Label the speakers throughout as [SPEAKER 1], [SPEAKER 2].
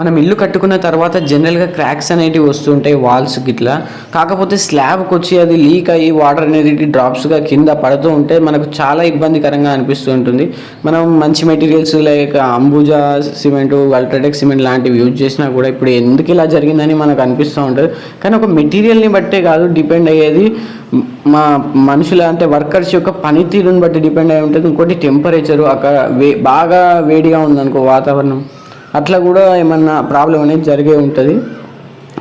[SPEAKER 1] మనం ఇల్లు కట్టుకున్న తర్వాత జనరల్గా క్రాక్స్ అనేటివి వస్తుంటాయి వాల్స్ గిట్లా. కాకపోతే స్లాబ్కి వచ్చి అది లీక్ అయ్యి వాటర్ అనేది డ్రాప్స్గా కింద పడుతూ ఉంటే మనకు చాలా ఇబ్బందికరంగా అనిపిస్తూ ఉంటుంది. మనం మంచి materials like Ambuja cement, UltraTech cement లాంటివి యూజ్ చేసినా కూడా ఇప్పుడు ఎందుకు ఇలా జరిగిందని మనకు అనిపిస్తూ ఉంటుంది. కానీ ఒక మెటీరియల్ని బట్టే కాదు డిపెండ్ అయ్యేది, మా మనుషుల అంటే వర్కర్స్ యొక్క పనితీరుని బట్టి డిపెండ్ అయి ఉంటుంది. ఇంకోటి టెంపరేచరు, అక్కడ బాగా వేడిగా ఉందనుకో వాతావరణం, అట్లా కూడా ఏమన్నా ప్రాబ్లం అనేది జరిగే ఉంటుంది.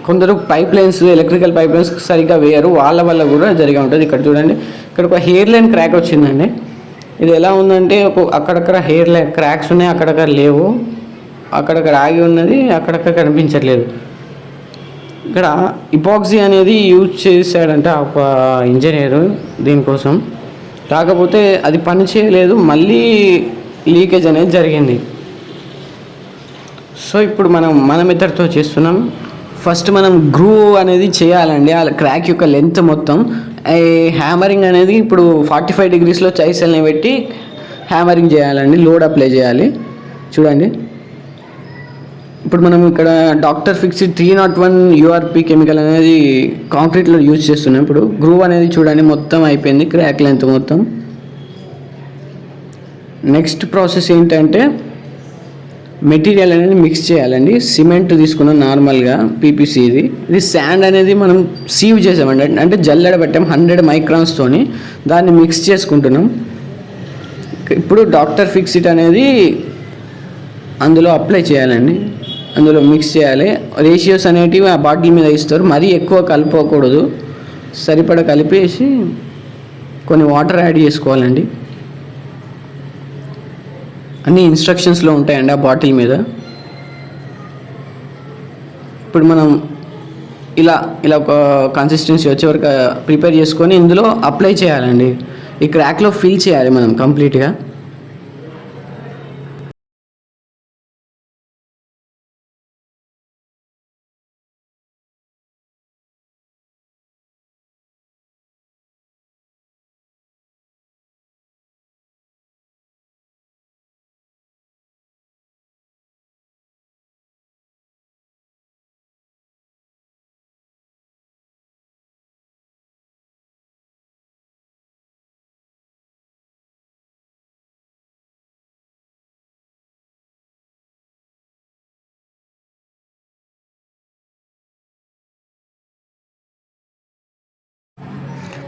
[SPEAKER 1] కొందరు pipe lines, electrical pipe lines సరిగ్గా వేయరు, వాళ్ళ వల్ల కూడా జరిగే ఉంటుంది. ఇక్కడ చూడండి, ఇక్కడ ఒక హెయిర్ లైన్ క్రాక్ వచ్చిందండి. ఇది ఎలా ఉందంటే అక్కడక్కడ హెయిర్ లైన్ క్రాక్స్ ఉన్నాయి, అక్కడక్కడ లేవు, అక్కడక్కడ ఆగి ఉన్నది, అక్కడక్కడ కనిపించట్లేదు. ఇక్కడ ఇపాక్సీ అనేది యూజ్ చేశాడంట ఒక ఇంజనీరు దీనికోసం. కాకపోతే అది పని చేయలేదు, మళ్ళీ లీకేజ్ అనేది జరిగింది. సో ఇప్పుడు మన మెథడ్తో చేస్తున్నాం. ఫస్ట్ మనం గ్రూ అనేది చేయాలండి ఆ క్రాక్ యొక్క లెంత్ మొత్తం. హ్యామరింగ్ అనేది ఇప్పుడు 45 degreesలో చైసెల్ని పెట్టి హ్యామరింగ్ చేయాలండి, లోడ్ అప్లై చేయాలి. చూడండి, ఇప్పుడు మనం ఇక్కడ డాక్టర్ ఫిక్సిడ్ 301 URP కెమికల్ అనేది కాంక్రీట్లో యూజ్ చేస్తున్నాం. ఇప్పుడు గ్రూ అనేది చూడండి మొత్తం అయిపోయింది, క్రాక్ లెంత్ మొత్తం. నెక్స్ట్ ప్రాసెస్ ఏంటంటే మెటీరియల్ అనేది మిక్స్ చేయాలండి. సిమెంట్ తీసుకున్నాం నార్మల్గా, పీపీసీ. ఇది శాండ్ అనేది మనం సీవ్ చేసామండి, అంటే జల్లెడ పెట్టాం 100 microns తోని, దాన్ని మిక్స్ చేసుకుంటున్నాం. ఇప్పుడు డాక్టర్ ఫిక్సిట్ అనేది అందులో అప్లై చేయాలండి, అందులో మిక్స్ చేయాలి. రేషియోస్ అనేటివి ఆ బాటిల్ మీద ఇస్తారు, మరీ ఎక్కువ కలుపుకోకూడదు, సరిపడా కలిపేసి కొన్ని వాటర్ యాడ్ చేసుకోవాలండి. అన్ని ఇన్స్ట్రక్షన్స్లో ఉంటాయండి ఆ బాటిల్ మీద. ఇప్పుడు మనం ఇలా ఒక కన్సిస్టెన్సీ వచ్చే వరకు ప్రిపేర్ చేసుకొని ఇందులో అప్లై చేయాలండి. ఈ క్రాక్లో ఫిల్ చేయాలి మనం కంప్లీట్గా.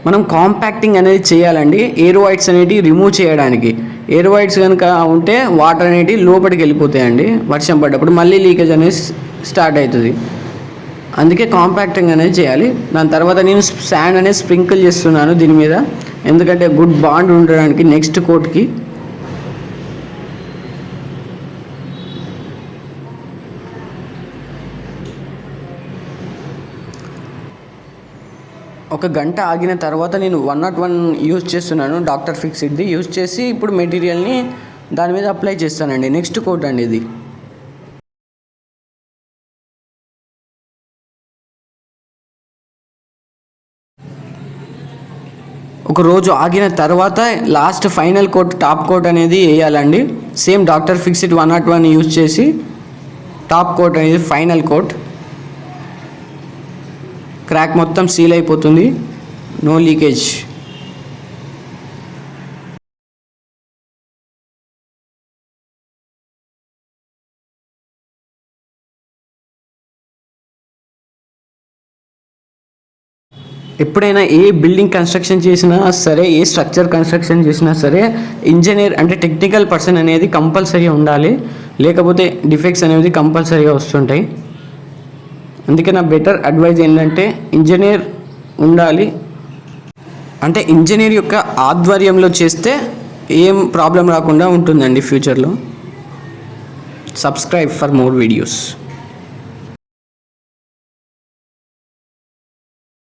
[SPEAKER 1] మనం కాంపాక్టింగ్ అనేది చేయాలండి, ఎయిర్ వైట్స్ అనేవి రిమూవ్ చేయడానికి. ఎయిర్ వైట్స్ కనుక ఉంటే వాటర్ అనేవి లోపలికి వెళ్ళిపోతాయండి, వర్షం పడ్డప్పుడు మళ్ళీ లీకేజ్ అనేది స్టార్ట్ అవుతుంది. అందుకే కాంపాక్టింగ్ అనేది చేయాలి. దాని తర్వాత నేను శాండ్ అనేది స్ప్రింకిల్ చేస్తున్నాను దీని మీద, ఎందుకంటే గుడ్ బాండ్ ఉండడానికి నెక్స్ట్ కోట్కి. ఒక గంట ఆగిన తర్వాత నేను 101 యూజ్ చేస్తున్నాను, డాక్టర్ ఫిక్సిడ్ది యూజ్ చేసి ఇప్పుడు మెటీరియల్ని దాని మీద అప్లై చేస్తానండి. నెక్స్ట్ కోట్ అండి ఇది. ఒక రోజు ఆగిన తర్వాత last final coat, top coat అనేది వేయాలండి. సేమ్ డాక్టర్ ఫిక్సిడ్ 101 యూజ్ చేసి టాప్ కోట్ అనేది ఫైనల్ కోట్. క్రాక్ మొత్తం సీల్ అయిపోతుంది, నో లీకేజ్. ఎప్పుడైనా ఏ బిల్డింగ్ కన్స్ట్రక్షన్ చేసినా సరే, ఏ స్ట్రక్చర్ కన్స్ట్రక్షన్ చేసినా సరే, ఇంజనీర్ అంటే టెక్నికల్ పర్సన్ అనేది కంపల్సరీగా ఉండాలి, లేకపోతే డిఫెక్ట్స్ అనేవి కంపల్సరీగా వస్తుంటాయి. అందుకే నా బెటర్ అడ్వైజ్ ఏంటంటే ఇంజనీర్ ఉండాలి. అంటే ఇంజనీర్ యొక్క ఆధ్వర్యంలో చేస్తే ఏం ప్రాబ్లం రాకుండా ఉంటుందండి ఫ్యూచర్లో. Subscribe for more videos.